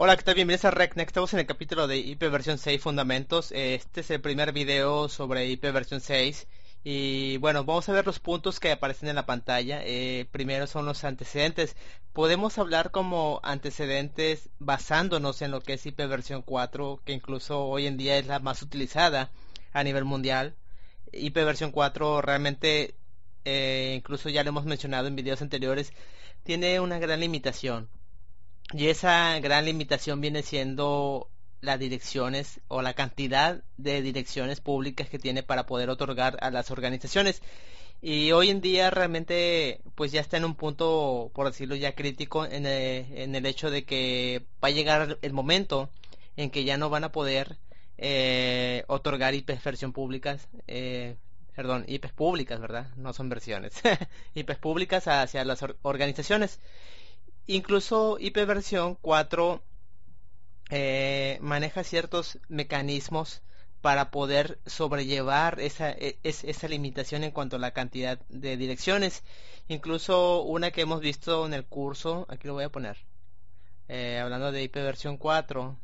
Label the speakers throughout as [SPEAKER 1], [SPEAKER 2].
[SPEAKER 1] Hola, ¿qué tal? Bienvenidos a RecNext. Estamos en el capítulo de IP versión 6 Fundamentos. Este es el primer video sobre IP versión 6. Y bueno, vamos a ver los puntos que aparecen en la pantalla. Primero son los antecedentes. Podemos hablar como antecedentes basándonos en lo que es IP versión 4, que incluso hoy en día es la más utilizada a nivel mundial. IP versión 4 realmente, incluso ya lo hemos mencionado en videos anteriores, tiene una gran limitación. Y esa gran limitación viene siendo las direcciones o la cantidad de direcciones públicas que tiene para poder otorgar a las organizaciones. Y hoy en día realmente pues ya está en un punto, por decirlo ya crítico, en el hecho de que va a llegar el momento en que ya no van a poder otorgar IPs versión públicas, perdón, IPs públicas, ¿verdad? No son versiones. IPs públicas hacia las organizaciones. Incluso IP versión 4 maneja ciertos mecanismos para poder sobrellevar esa limitación en cuanto a la cantidad de direcciones. Incluso una que hemos visto en el curso, aquí lo voy a poner, hablando de IP versión 4,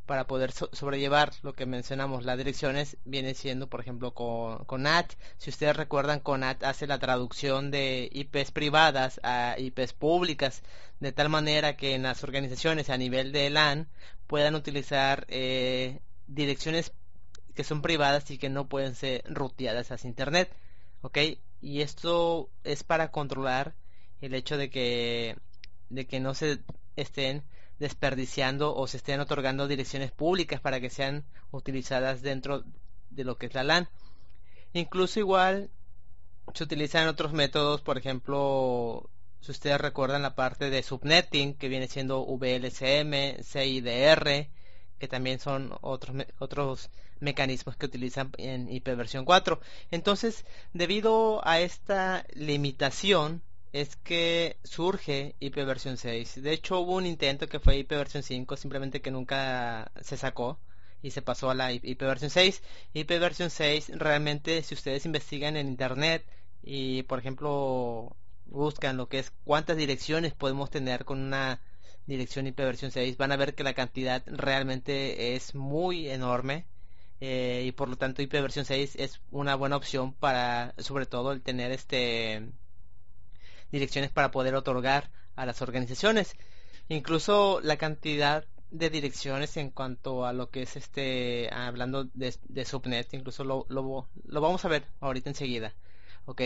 [SPEAKER 1] para poder sobrellevar lo que mencionamos, las direcciones, viene siendo, por ejemplo, con NAT. Si ustedes recuerdan, con NAT hace la traducción de IPs privadas a IPs públicas, de tal manera que en las organizaciones a nivel de LAN puedan utilizar direcciones que son privadas y que no pueden ser ruteadas hacia Internet. ¿Ok? Y esto es para controlar el hecho de que no se estén desperdiciando o se estén otorgando direcciones públicas para que sean utilizadas dentro de lo que es la LAN. Incluso igual se utilizan otros métodos, por ejemplo, si ustedes recuerdan la parte de subnetting que viene siendo VLCM, CIDR, que también son otros mecanismos que utilizan en IP versión 4. Entonces, debido a esta limitación es que surge IP versión 6. De hecho, hubo un intento que fue IP versión 5, simplemente que nunca se sacó y se pasó a la IP versión 6. IP versión 6 realmente, si ustedes investigan en internet y por ejemplo buscan lo que es cuántas direcciones podemos tener con una dirección IP versión 6, van a ver que la cantidad realmente es muy enorme. Y por lo tanto IP versión 6 es una buena opción para sobre todo el tener direcciones para poder otorgar a las organizaciones. Incluso la cantidad de direcciones en cuanto a lo que es hablando de subnet, incluso lo vamos a ver ahorita enseguida. Ok,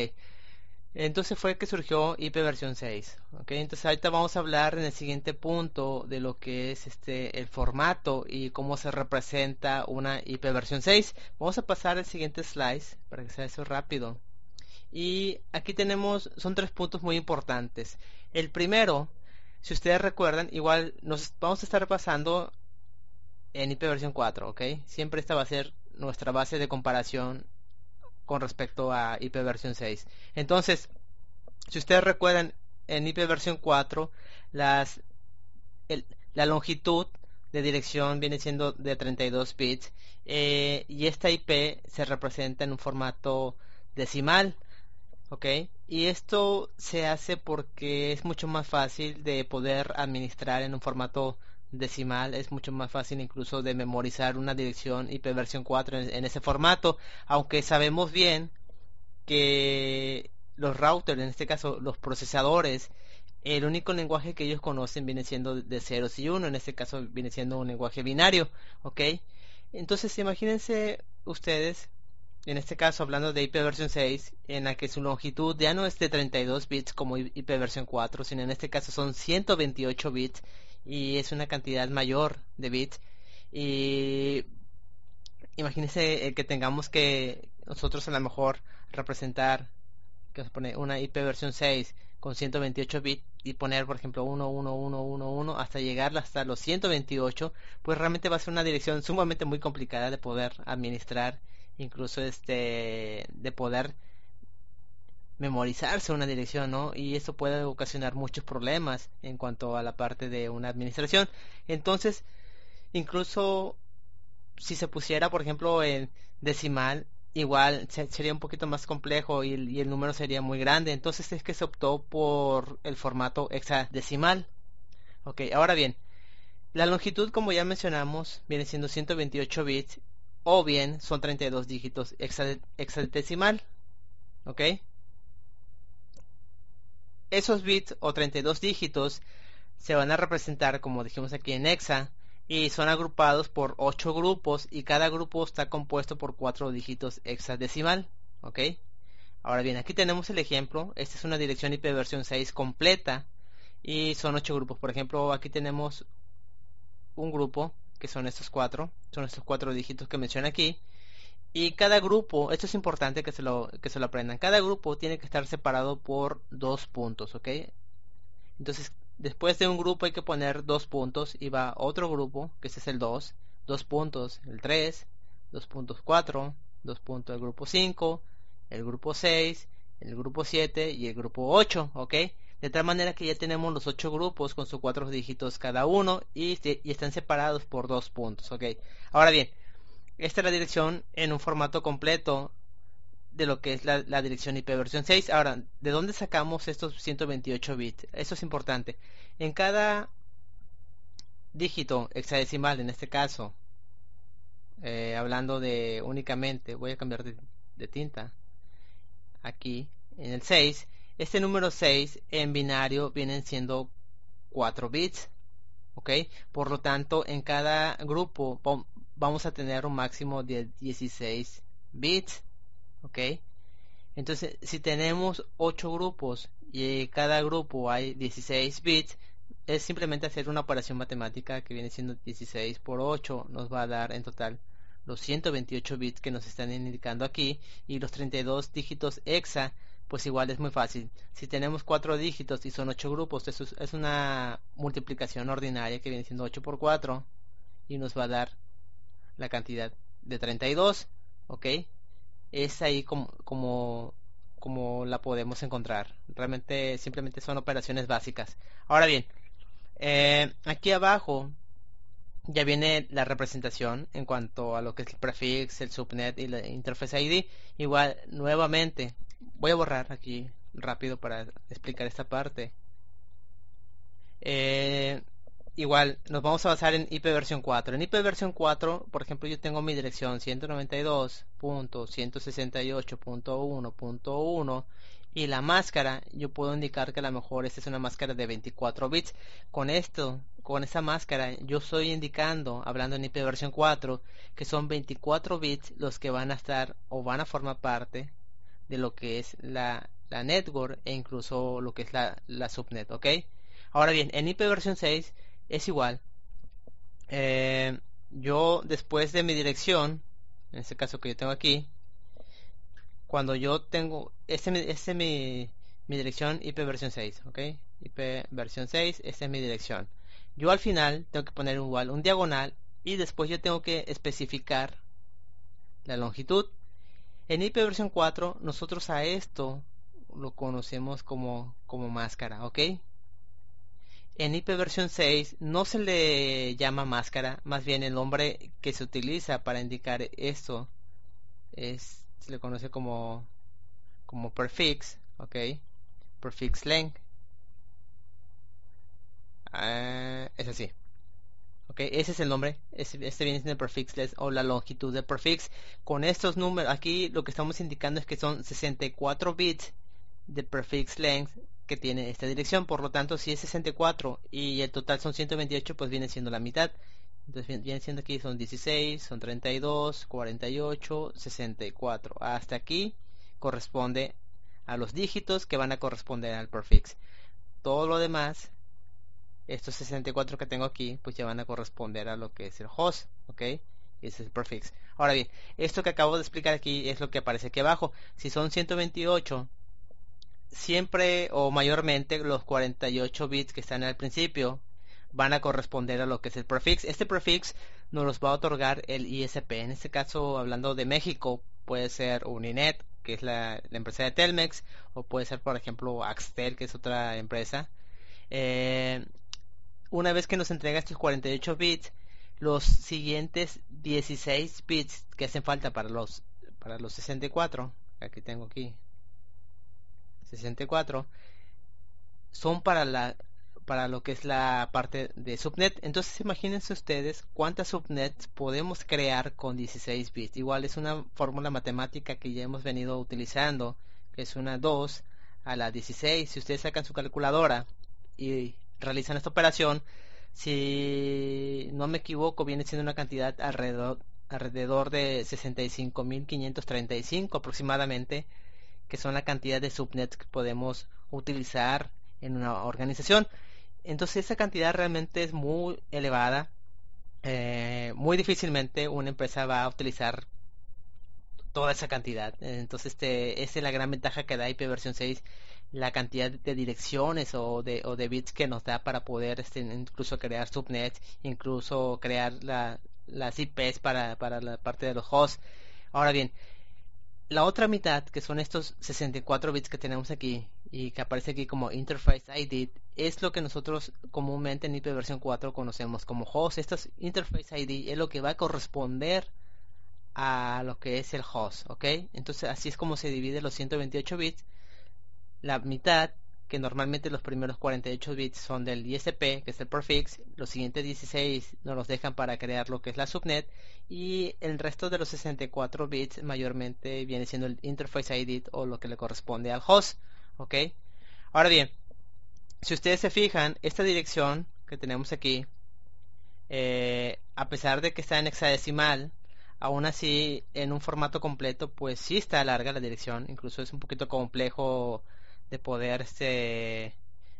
[SPEAKER 1] entonces fue que surgió IP versión 6. Ok, entonces ahorita vamos a hablar en el siguiente punto de lo que es el formato y cómo se representa una IP versión 6. Vamos a pasar al siguiente slide para que sea eso rápido. Y aquí tenemos, son tres puntos muy importantes. El primero, si ustedes recuerdan, igual nos vamos a estar pasando en IP versión 4, ¿ok? Siempre esta va a ser nuestra base de comparación con respecto a IP versión 6. Entonces, si ustedes recuerdan, en IP versión 4, las, el- la longitud de dirección viene siendo de 32 bits y esta IP se representa en un formato decimal. Ok, y esto se hace porque es mucho más fácil de poder administrar en un formato decimal, es mucho más fácil incluso de memorizar una dirección IP versión 4 en ese formato, aunque sabemos bien que los routers, en este caso los procesadores, el único lenguaje que ellos conocen viene siendo de ceros y uno, en este caso viene siendo un lenguaje binario, ¿ok? Entonces imagínense ustedes, en este caso hablando de IP versión 6, en la que su longitud ya no es de 32 bits como IP versión 4, sino en este caso son 128 bits y es una cantidad mayor de bits. Y imagínense que tengamos que nosotros a lo mejor representar, que se pone una IP versión 6 con 128 bits y poner por ejemplo 11111 hasta llegar hasta los 128, pues realmente va a ser una dirección sumamente muy complicada de poder administrar, incluso de poder memorizarse una dirección, ¿no? Y eso puede ocasionar muchos problemas en cuanto a la parte de una administración. Entonces, incluso si se pusiera, por ejemplo, en decimal, igual sería un poquito más complejo y el número sería muy grande. Entonces es que se optó por el formato hexadecimal. Ok, ahora bien, La longitud, como ya mencionamos, viene siendo 128 bits o bien son 32 dígitos hexadecimal, ¿ok? Esos bits o 32 dígitos se van a representar, como dijimos aquí, en hexa y son agrupados por 8 grupos y cada grupo está compuesto por 4 dígitos hexadecimal, ¿ok? Ahora bien, aquí tenemos el ejemplo. Esta es una dirección IP versión 6 completa y son 8 grupos. Por ejemplo, aquí tenemos un grupo que son estos 4 dígitos que menciona aquí. Y cada grupo, esto es importante que se lo aprendan. Cada grupo tiene que estar separado por 2 puntos, ¿ok? Entonces, después de un grupo hay que poner 2 puntos y va otro grupo, que ese es el 2, 2 puntos, el 3, 2 puntos 4, 2 puntos el grupo 5, el grupo 6, el grupo 7 y el grupo 8, ¿ok? De tal manera que ya tenemos los 8 grupos con sus 4 dígitos cada uno y están separados por 2 puntos, ¿ok? Ahora bien, esta es la dirección en un formato completo de lo que es la dirección IP versión 6. Ahora, ¿de dónde sacamos estos 128 bits? Eso es importante. En cada dígito hexadecimal, en este caso, hablando de únicamente, voy a cambiar de tinta, aquí, en el 6, este número 6 en binario vienen siendo 4 bits, ¿ok? Por lo tanto, en cada grupo vamos a tener un máximo de 16 bits, ¿ok? Entonces, si tenemos 8 grupos y cada grupo hay 16 bits, es simplemente hacer una operación matemática que viene siendo 16 por 8, nos va a dar en total los 128 bits que nos están indicando aquí, y los 32 dígitos hexa, pues igual es muy fácil. Si tenemos 4 dígitos y son 8 grupos, eso es una multiplicación ordinaria que viene siendo 8 por 4 y nos va a dar la cantidad de 32, ¿ok? Es ahí como la podemos encontrar. Realmente simplemente son operaciones básicas. Ahora bien, aquí abajo ya viene la representación en cuanto a lo que es el prefix, el subnet y la interface ID. Igual, nuevamente, voy a borrar aquí rápido para explicar esta parte. Eh, Igual, nos vamos a basar en IP versión 4. En IP versión 4, por ejemplo, yo tengo mi dirección 192.168.1.1 y la máscara, yo puedo indicar que a lo mejor esta es una máscara de 24 bits. Con esto, con esta máscara, yo estoy indicando, hablando en IP versión 4, que son 24 bits los que van a estar o van a formar parte de lo que es la network e incluso lo que es la subnet, ¿ok? Ahora bien, en IP versión 6 es igual. Yo después de mi dirección, en este caso que yo tengo aquí, cuando yo tengo, este es mi dirección IP versión 6, ¿ok? IP versión 6, esta es mi dirección. Yo al final tengo que poner igual un diagonal y después yo tengo que especificar la longitud. En IP versión 4, nosotros a esto lo conocemos como máscara, ¿ok? En IP versión 6 no se le llama máscara, más bien el nombre que se utiliza para indicar esto se le conoce como prefix, ¿ok? Prefix length, es así, ¿ok? Ese es el nombre, este viene siendo el prefix length o la longitud del prefix. Con estos números, aquí lo que estamos indicando es que son 64 bits de prefix length que tiene esta dirección. Por lo tanto, si es 64 y el total son 128, pues viene siendo la mitad. Entonces viene siendo aquí son 16, son 32, 48, 64. Hasta aquí corresponde a los dígitos que van a corresponder al prefix. Todo lo demás, estos 64 que tengo aquí, pues ya van a corresponder a lo que es el host, ¿ok? Ese es el prefix. Ahora bien, esto que acabo de explicar aquí es lo que aparece aquí abajo. Si son 128, siempre o mayormente los 48 bits que están al principio van a corresponder a lo que es el prefix. Este prefix nos los va a otorgar el ISP. En este caso, hablando de México, puede ser Uninet, que es la empresa de Telmex, o puede ser, por ejemplo, Axtel, que es otra empresa. Eh, una vez que nos entrega estos 48 bits, los siguientes 16 bits que hacen falta para los 64, aquí tengo aquí 64, son para lo que es la parte de subnet. Entonces imagínense ustedes cuántas subnets podemos crear con 16 bits. Igual es una fórmula matemática que ya hemos venido utilizando, que es una 2 a la 16. Si ustedes sacan su calculadora y realizan esta operación, si no me equivoco, viene siendo una cantidad alrededor de 65.535 aproximadamente, que son la cantidad de subnets que podemos utilizar en una organización. Entonces esa cantidad realmente es muy elevada. Muy difícilmente una empresa va a utilizar toda esa cantidad. Entonces esa es la gran ventaja que da IPv6, la cantidad de direcciones o de bits que nos da para poder incluso crear subnets, incluso crear las IPs para la parte de los hosts. Ahora bien, la otra mitad, que son estos 64 bits que tenemos aquí y que aparece aquí como Interface ID, es lo que nosotros comúnmente en IPv4 conocemos como host. Estos Interface ID es lo que va a corresponder a lo que es el host, ¿ok? Entonces así es como se divide los 128 bits. La mitad, que normalmente los primeros 48 bits son del ISP, que es el prefix, los siguientes 16 nos los dejan para crear lo que es la subnet, y el resto de los 64 bits mayormente viene siendo el interface ID o lo que le corresponde al host, ¿ok? Ahora bien, si ustedes se fijan, esta dirección que tenemos aquí, a pesar de que está en hexadecimal, aún así en un formato completo pues sí está larga la dirección, incluso es un poquito complejo de poder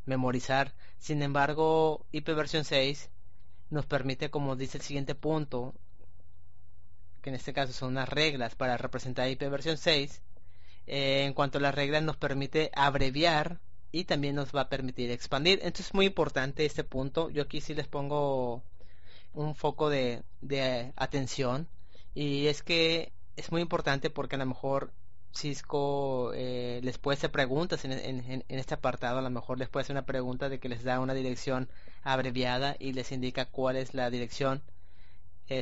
[SPEAKER 1] memorizar. Sin embargo, IPv6 nos permite, como dice el siguiente punto, que en este caso son unas reglas para representar IPv6. En cuanto a las reglas, nos permite abreviar y también nos va a permitir expandir. Entonces es muy importante este punto. Yo aquí sí les pongo un foco de atención, y es que es muy importante porque a lo mejor Cisco les puede hacer preguntas en este apartado. A lo mejor les puede hacer una pregunta de que les da una dirección abreviada y les indica cuál es la dirección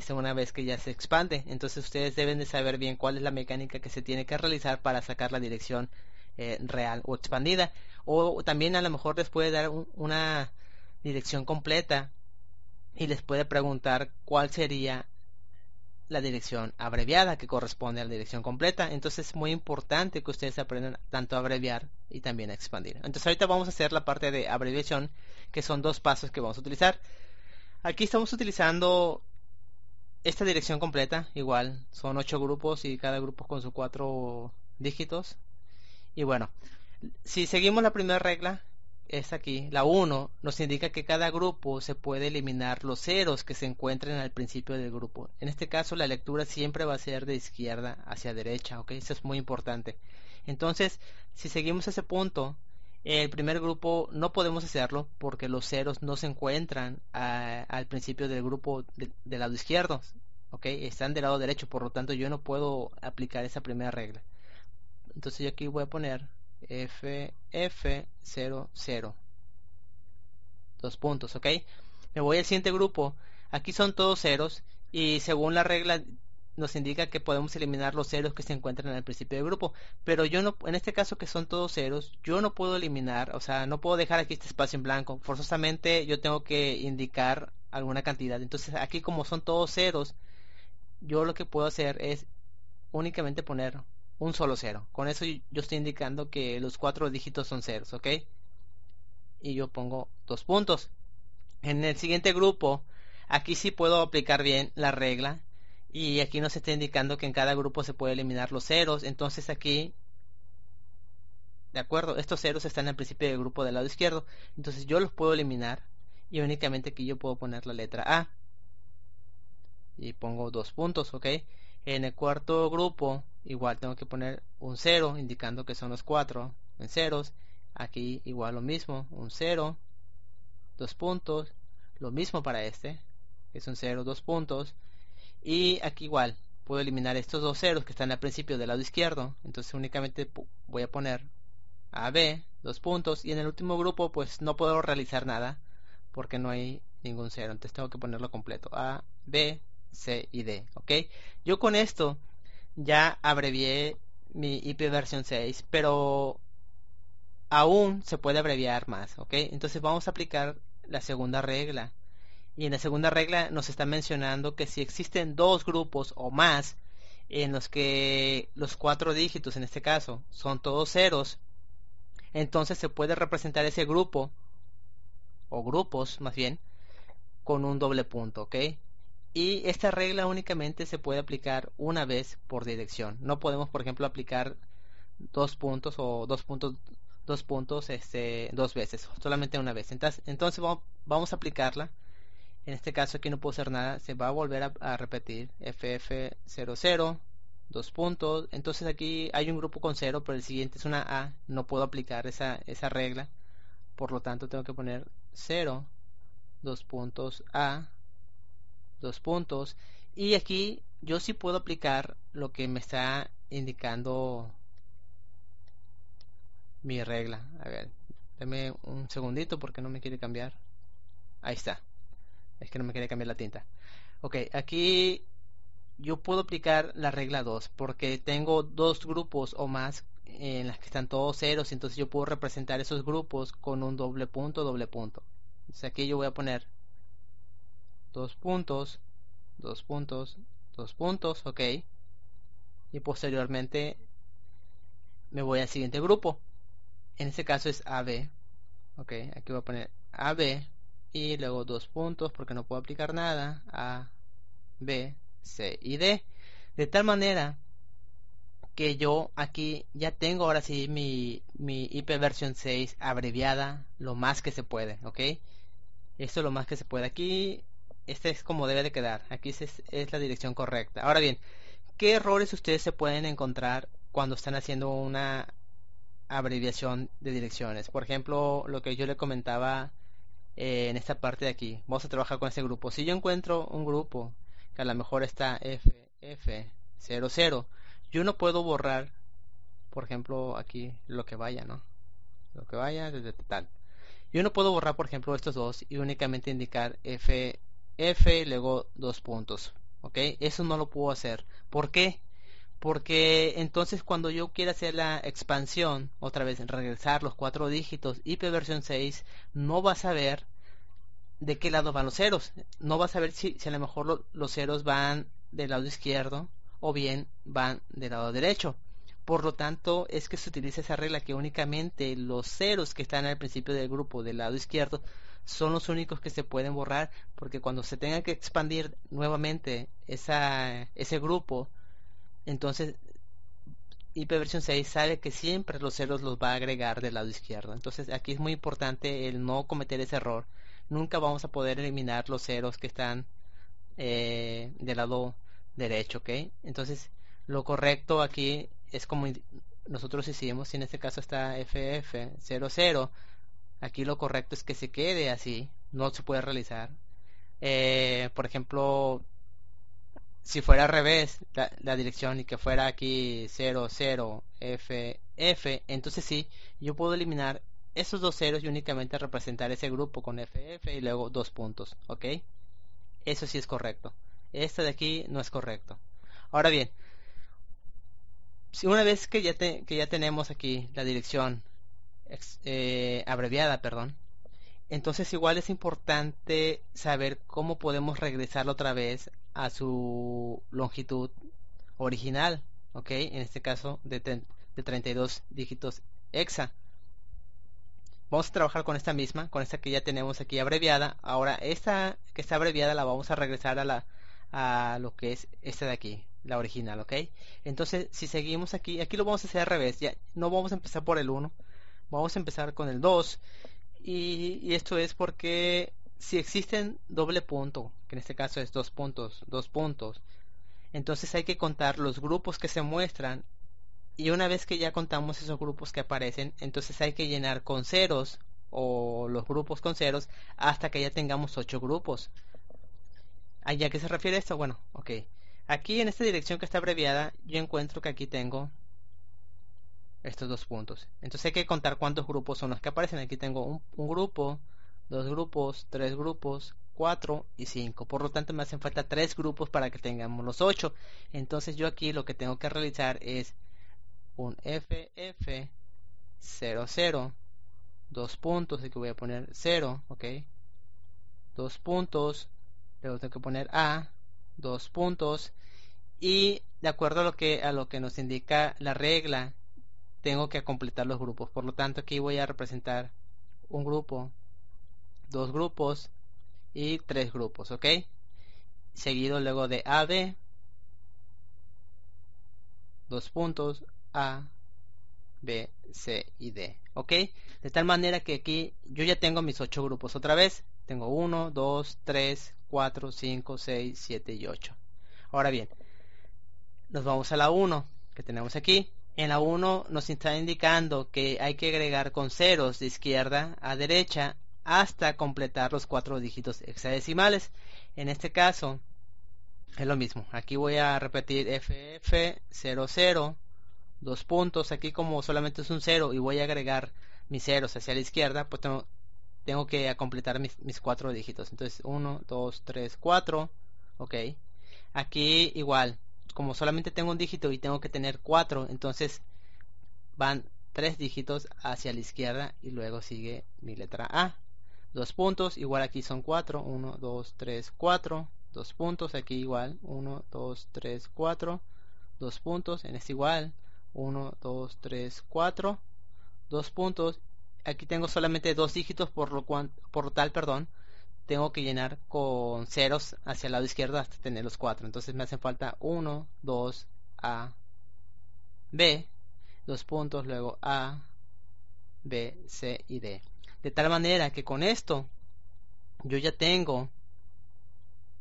[SPEAKER 1] una vez que ya se expande. Entonces ustedes deben de saber bien cuál es la mecánica que se tiene que realizar para sacar la dirección real o expandida. O también a lo mejor les puede dar una dirección completa y les puede preguntar cuál sería la dirección abreviada que corresponde a la dirección completa. Entonces es muy importante que ustedes aprendan tanto a abreviar y también a expandir. Entonces ahorita vamos a hacer la parte de abreviación, que son dos pasos que vamos a utilizar. Aquí estamos utilizando esta dirección completa, igual son 8 grupos y cada grupo con sus 4 dígitos. Y bueno, si seguimos la primera regla, es aquí, la 1, nos indica que cada grupo se puede eliminar los ceros que se encuentren al principio del grupo. En este caso la lectura siempre va a ser de izquierda hacia derecha, ¿ok? Eso es muy importante. Entonces, si seguimos ese punto, el primer grupo no podemos hacerlo porque los ceros no se encuentran al principio del grupo del lado izquierdo, ¿ok? Están del lado derecho, por lo tanto yo no puedo aplicar esa primera regla. Entonces yo aquí voy a poner FF00, dos puntos, ¿ok? Me voy al siguiente grupo. Aquí son todos ceros y según la regla nos indica que podemos eliminar los ceros que se encuentran al principio del grupo, pero yo no, en este caso que son todos ceros, yo no puedo eliminar, o sea, no puedo dejar aquí este espacio en blanco. Forzosamente yo tengo que indicar alguna cantidad. Entonces aquí como son todos ceros, yo lo que puedo hacer es únicamente poner un solo cero. Con eso yo estoy indicando que los 4 dígitos son ceros, ¿ok? Y yo pongo 2 puntos. En el siguiente grupo, aquí sí puedo aplicar bien la regla. Y aquí nos está indicando que en cada grupo se puede eliminar los ceros. Entonces aquí, de acuerdo, estos ceros están al principio del grupo del lado izquierdo. Entonces yo los puedo eliminar. Y únicamente aquí yo puedo poner la letra A. Y pongo 2 puntos, ¿ok? En el cuarto grupo, igual tengo que poner un 0, indicando que son los 4 en ceros. Aquí igual lo mismo, un 0, 2 puntos. Lo mismo para este, que es un 0, 2 puntos. Y aquí igual, puedo eliminar estos dos ceros que están al principio del lado izquierdo. Entonces únicamente voy a poner AB, 2 puntos. Y en el último grupo, pues no puedo realizar nada, porque no hay ningún cero. Entonces tengo que ponerlo completo. A, B, C y D, ¿ok? Yo con esto ya abrevié mi IPv6, pero aún se puede abreviar más, ¿ok? Entonces vamos a aplicar la segunda regla. Y en la segunda regla nos está mencionando que si existen dos grupos o más en los que los 4 dígitos, en este caso, son todos ceros, entonces se puede representar ese grupo, o grupos más bien, con un doble punto, ¿ok? Y esta regla únicamente se puede aplicar una vez por dirección. No podemos, por ejemplo, aplicar 2 puntos o 2 puntos, dos veces, solamente una vez. Entonces vamos a aplicarla. En este caso aquí no puedo hacer nada, se va a volver a repetir ff00, 2 puntos. Entonces aquí hay un grupo con 0, pero el siguiente es una A, no puedo aplicar esa regla, por lo tanto tengo que poner 0, 2 puntos A, 2 puntos. Y aquí yo sí puedo aplicar lo que me está indicando mi regla. A ver, dame un segundito porque no me quiere cambiar. Ahí está. Es que no me quiere cambiar la tinta. Ok, aquí yo puedo aplicar la regla 2 porque tengo dos grupos o más en las que están todos ceros, entonces yo puedo representar esos grupos con un doble punto, doble punto. Entonces aquí yo voy a poner 2 puntos, 2 puntos, 2 puntos, ok. Y posteriormente me voy al siguiente grupo. En este caso es AB. Ok, aquí voy a poner AB y luego 2 puntos porque no puedo aplicar nada. A, B, C y D. De tal manera que yo aquí ya tengo ahora sí mi IP versión 6 abreviada lo más que se puede, ¿ok? Esto es lo más que se puede. Aquí, este es como debe de quedar. Aquí es la dirección correcta. Ahora bien, ¿qué errores ustedes se pueden encontrar cuando están haciendo una abreviación de direcciones? Por ejemplo, lo que yo le comentaba en esta parte de aquí. Vamos a trabajar con este grupo. Si yo encuentro un grupo que a lo mejor está FF00, yo no puedo borrar, por ejemplo, aquí lo que vaya, ¿no? Lo que vaya desde tal. Yo no puedo borrar, por ejemplo, estos dos y únicamente indicar FF y luego 2 puntos. ¿Ok? Eso no lo puedo hacer. ¿Por qué? Porque entonces cuando yo quiera hacer la expansión, otra vez regresar los 4 dígitos IP versión 6, no vas a ver de qué lado van los ceros. No vas a ver si a lo mejor los ceros van del lado izquierdo o bien van del lado derecho. Por lo tanto, es que se utiliza esa regla que únicamente los ceros que están al principio del grupo del lado izquierdo son los únicos que se pueden borrar, porque cuando se tenga que expandir nuevamente ese grupo, entonces IP versión 6 sabe que siempre los ceros los va a agregar del lado izquierdo. Entonces aquí es muy importante el no cometer ese error. Nunca vamos a poder eliminar los ceros que están del lado derecho, ¿ok? Entonces lo correcto aquí es como nosotros hicimos. Si en este caso está FF00, aquí lo correcto es que se quede así, no se puede realizar. Por ejemplo, si fuera al revés la dirección y que fuera aquí 00FF, entonces sí, yo puedo eliminar esos dos ceros y únicamente representar ese grupo con FF y luego 2 puntos, ¿ok? Eso sí es correcto. Este de aquí no es correcto. Ahora bien, si una vez que ya tenemos aquí la dirección abreviada, perdón, entonces igual es importante saber cómo podemos regresarlo otra vez a su longitud original, ¿ok? En este caso de 32 dígitos hexa. Vamos a trabajar con esta misma, con esta que ya tenemos aquí abreviada. Ahora esta que está abreviada la vamos a regresar a lo que es esta de aquí, la original, ¿ok? Entonces si seguimos aquí lo vamos a hacer al revés. Ya no vamos a empezar por el 1, vamos a empezar con el 2. Y esto es porque si existen doble punto, que en este caso es 2 puntos, 2 puntos, entonces hay que contar los grupos que se muestran. Y una vez que ya contamos esos grupos que aparecen, entonces hay que llenar con ceros o los grupos con ceros hasta que ya tengamos 8 grupos. ¿A qué se refiere esto? Bueno, ok. Aquí en esta dirección que está abreviada, yo encuentro que aquí tengo estos 2 puntos. Entonces hay que contar cuántos grupos son los que aparecen. Aquí tengo un grupo, 2 grupos, 3 grupos, 4 y 5. Por lo tanto me hacen falta 3 grupos para que tengamos los 8. Entonces yo aquí lo que tengo que realizar es un FF00 0, 0, dos puntos, aquí voy a poner 0, ok, dos puntos, luego tengo que poner A, dos puntos, y de acuerdo a lo que nos indica la regla, tengo que completar los grupos. Por lo tanto, aquí voy a representar un grupo, dos grupos y tres grupos, ok, seguido luego de AB, dos puntos, A, B, C y D, ok, de tal manera que aquí yo ya tengo mis 8 grupos otra vez. Tengo 1, 2, 3, 4, 5, 6, 7 y 8. Ahora bien, nos vamos a la 1 que tenemos aquí. En la 1 nos está indicando que hay que agregar con ceros de izquierda a derecha hasta completar los 4 dígitos hexadecimales. En este caso es lo mismo. Aquí voy a repetir FF00, dos puntos. Aquí como solamente es un 0 y voy a agregar mis ceros hacia la izquierda, pues tengo que completar mis 4 dígitos. Entonces 1, 2, 3, 4. Ok. Aquí igual, como solamente tengo un dígito y tengo que tener 4, entonces van 3 dígitos hacia la izquierda y luego sigue mi letra A. Dos puntos, igual aquí son 4, 1, 2, 3, 4. Dos puntos, aquí igual, 1, 2, 3, 4. Dos puntos, en este igual, 1, 2, 3, 4. Dos puntos, aquí tengo solamente dos dígitos, por lo tal, perdón, tengo que llenar con ceros hacia el lado izquierdo hasta tener los 4. Entonces me hacen falta 1, 2, A, B, dos puntos, luego A, B, C y D. De tal manera que con esto yo ya tengo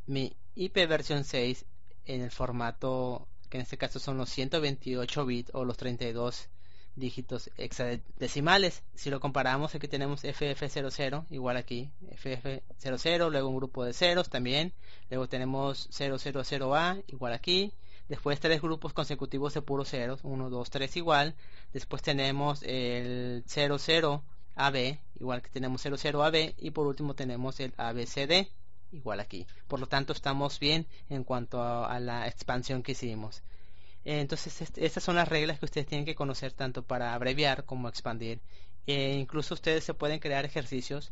[SPEAKER 1] mi IP versión 6 en el formato que en este caso son los 128 bits o los 32 dígitos hexadecimales. Si lo comparamos, aquí tenemos FF00 igual aquí, FF00, luego un grupo de ceros también, luego tenemos 000A igual aquí, después tres grupos consecutivos de puros ceros, 1, 2, 3 igual, después tenemos el 00AB igual que tenemos 00AB y por último tenemos el ABCD igual aquí. Por lo tanto estamos bien en cuanto a la expansión que hicimos. Entonces estas son las reglas que ustedes tienen que conocer tanto para abreviar como expandir. Incluso ustedes se pueden crear ejercicios.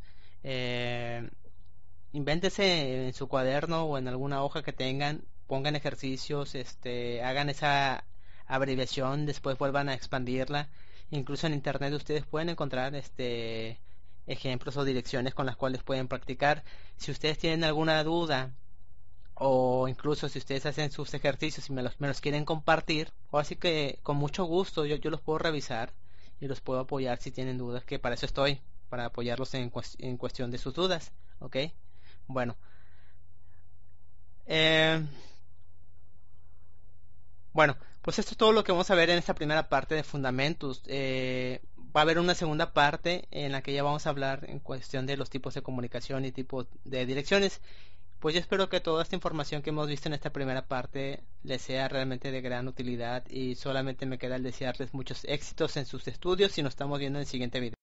[SPEAKER 1] Invéntense en su cuaderno o en alguna hoja que tengan, pongan ejercicios, hagan esa abreviación, después vuelvan a expandirla. Incluso en internet ustedes pueden encontrar ejemplos o direcciones con las cuales pueden practicar. Si ustedes tienen alguna duda o incluso si ustedes hacen sus ejercicios y me los quieren compartir, o así que con mucho gusto yo los puedo revisar y los puedo apoyar si tienen dudas, que para eso estoy, para apoyarlos en cuestión de sus dudas, ¿ok? Bueno, bueno, pues esto es todo lo que vamos a ver en esta primera parte de fundamentos. Va a haber una segunda parte en la que ya vamos a hablar en cuestión de los tipos de comunicación y tipos de direcciones. Pues yo espero que toda esta información que hemos visto en esta primera parte les sea realmente de gran utilidad y solamente me queda el desearles muchos éxitos en sus estudios y nos estamos viendo en el siguiente video.